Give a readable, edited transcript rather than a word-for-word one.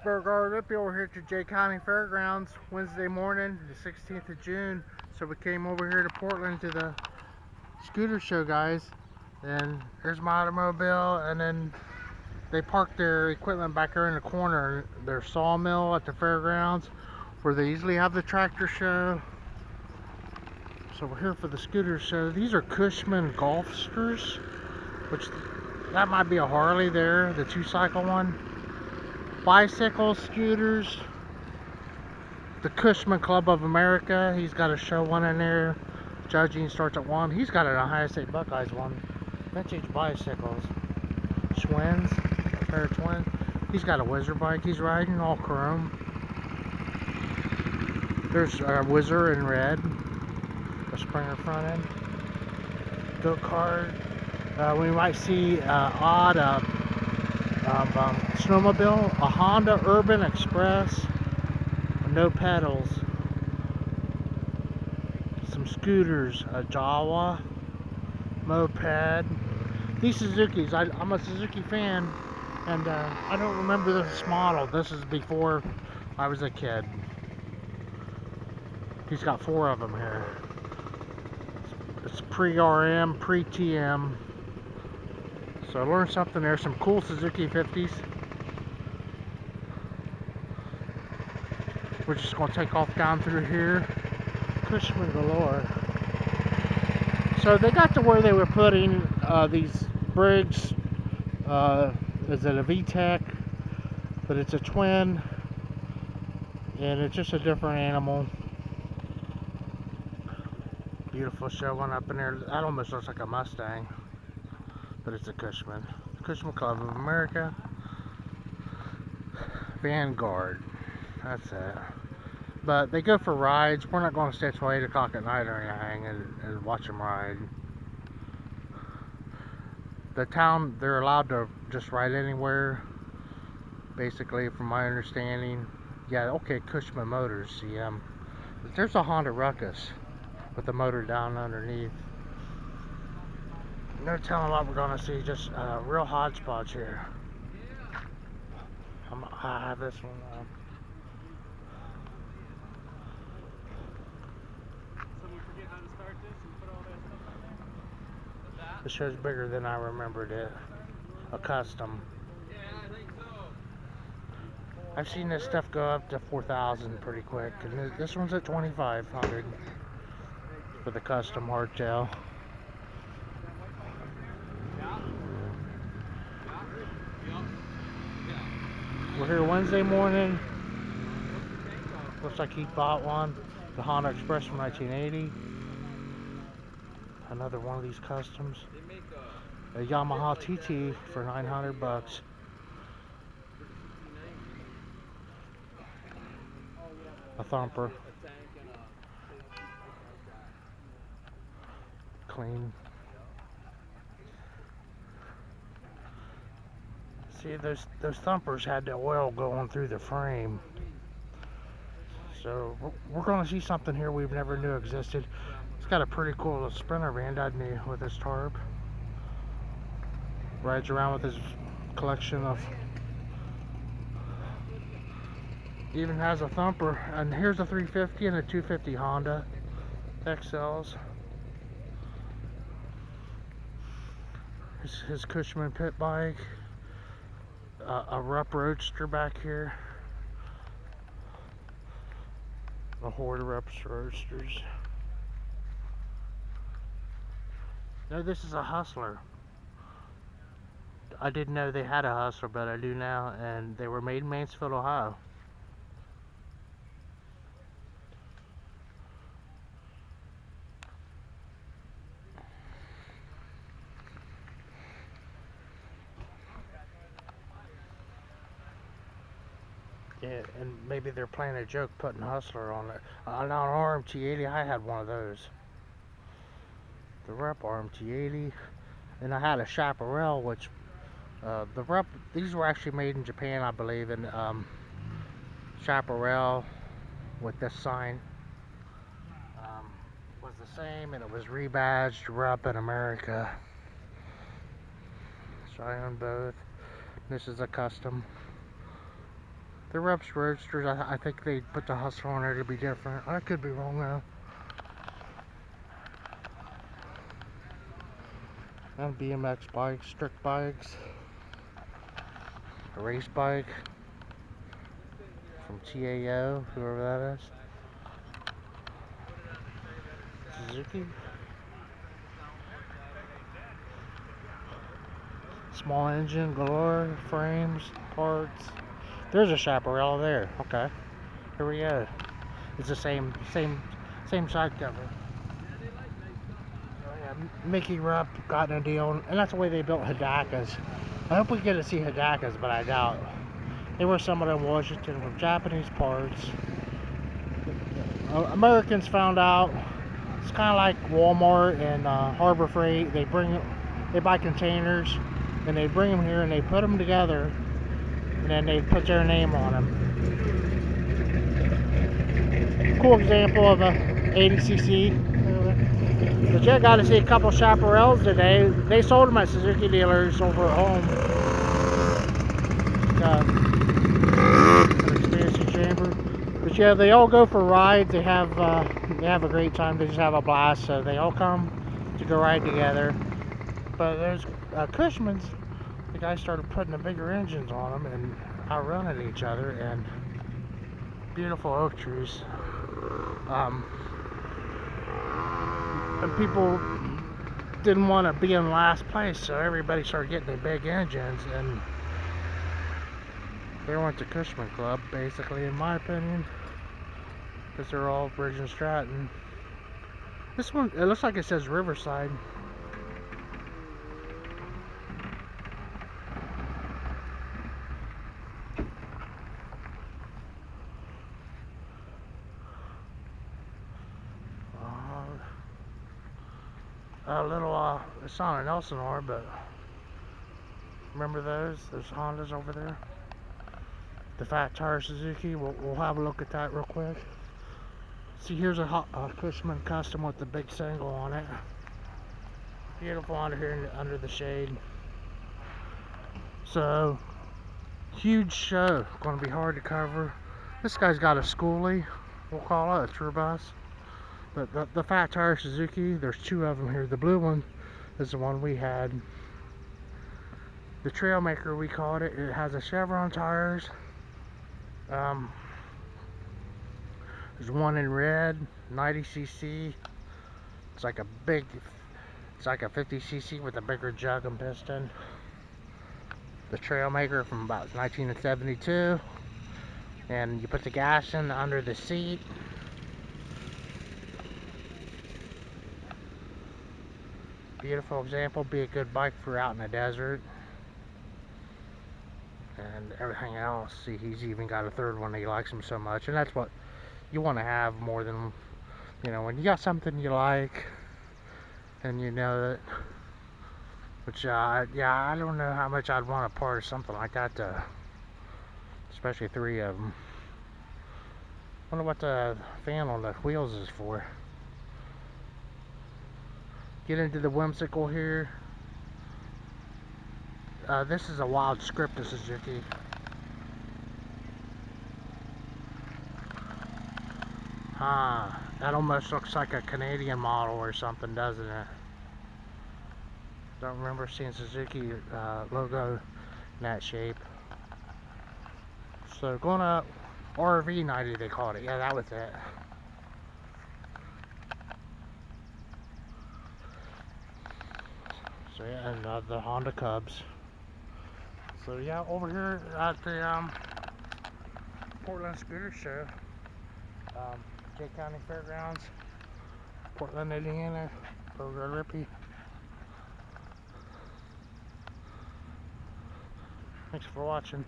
Burgard Rippy over here at the Jay County Fairgrounds Wednesday morning, the 16th of June. So we came over here to Portland to the scooter show, guys. And there's my automobile, and then they parked their equipment back there in the corner, their sawmill at the fairgrounds, where they usually have the tractor show. So we're here for the scooter show. These are Cushman Golfsters, which that might be a Harley there, the two-cycle one. Bicycles, scooters, the Cushman Club of America. He's got a show one in there. Judging starts at 1. He's got an Ohio State Buckeyes one. Vintage bicycles. Twins, a pair of twins. He's got a Whizzer bike he's riding, all chrome. There's a Whizzer in red, a Springer front end. Go-kart. We might see odd snowmobile, a Honda Urban Express, no pedals, some scooters, a Jawa, moped. These Suzukis, I'm a Suzuki fan, and I don't remember this model. This is before I was a kid. He's got 4 of them here. It's pre-RM, pre-TM. So I learned something there. Some cool Suzuki 50s. We're just going to take off down through here. Cushman galore. So they got to where they were putting these Briggs. Is it a VTEC? But it's a twin. And it's just a different animal. Beautiful show one up in there. That almost looks like a Mustang. But it's a Cushman. Cushman Club of America. Vanguard. That's it. But they go for rides. We're not going to stay till 8 o'clock at night or anything and watch them ride. The town, they're allowed to just ride anywhere, basically, from my understanding. Yeah, okay, Cushman Motors, CM. But there's a Honda Ruckus with the motor down underneath. No telling what we're going to see, just real hodgepodge here. I have this one. The show's bigger than I remembered it. A custom. I've seen this stuff go up to 4,000 pretty quick, and this one's at 2,500 for the custom hardtail. We're here Wednesday morning. Looks like he bought one, the Honda Express from 1980. Another one of these customs. A Yamaha TT for 900 bucks. A thumper. Clean. See, those thumpers had the oil going through the frame. So we're going to see something here we've never knew existed. It's got a pretty cool little sprinter van, doesn't he, with his tarp. Rides around with his collection of... Even has a thumper. And here's a 350 and a 250 Honda XLs. His Cushman pit bike. A Rupp Roadster back here. A horde of Rupp Roadsters. No, this is a Hustler. I didn't know they had a Hustler, but I do now, and they were made in Mansfield, Ohio. Yeah, and maybe they're playing a joke putting Hustler on it. On an RMT-80, I had one of those. The Rupp RMT-80. And I had a Chaparral, which the Rupp, these were actually made in Japan, I believe, and Chaparral with this sign was the same, and it was rebadged Rupp in America. So I own both. This is a custom. The Reps Roadsters, I think they put the hustle on there to be different. I could be wrong though. And BMX bikes, strict bikes. A race bike from TAO, whoever that is. Suzuki. Small engine, galore, frames, parts. There's a chaparral there. Okay, here we go. It's the same side cover. Oh, yeah, Mickey Rupp got in a deal, and that's the way they built Hidakas. I hope we get to see Hidakas, but I doubt. They were somewhat in Washington with Japanese parts. Americans found out it's kind of like Walmart and Harbor Freight. They buy containers and they bring them here and they put them together and then they put their name on them. Cool example of a 80cc. But yeah, got to see a couple chaparrals today. They sold them at Suzuki dealers over at home. An expansion chamber. But yeah, they all go for rides. They have a great time. They just have a blast. So they all come to go ride together. But there's Cushman's. The guys started putting the bigger engines on them and outrunning each other. And beautiful oak trees. And people didn't want to be in last place, so everybody started getting the big engines, and they went to Cushman Club, basically, in my opinion, because they're all Bridge and Stratton. This one, it looks like it says Riverside. A little, it's not an Elsinore, but remember those Hondas over there? The Fat Tire Suzuki, we'll have a look at that real quick. See, here's a Cushman Custom with the big single on it. Beautiful under here under the shade. So, huge show. Going to be hard to cover. This guy's got a schoolie, we'll call it, a tour bus. But the Fat Tire Suzuki, there's two of them here. The blue one is the one we had. The Trailmaker, we called it. It has a Chevron tires. There's one in red, 90cc. It's like a 50cc with a bigger jug and piston. The Trailmaker from about 1972. And you put the gas in under the seat. Beautiful example, be a good bike for out in the desert. And everything else. See, he's even got a third one. He likes them so much, and that's what you want to have more than, you know, when you got something you like, and you know that. Which, yeah, I don't know how much I'd want to part of something like that, especially three of them. Wonder what the fan on the wheels is for. Get into the whimsical here. This is a wild script of Suzuki. That almost looks like a Canadian model or something, doesn't it? Don't remember seeing Suzuki logo in that shape. So going up RV 90, they called it. Yeah, that was it. So yeah, and the Honda Cubs. So yeah, over here at the Portland Scooter Show, Jay County Fairgrounds, Portland, Indiana, Rippy. Thanks for watching.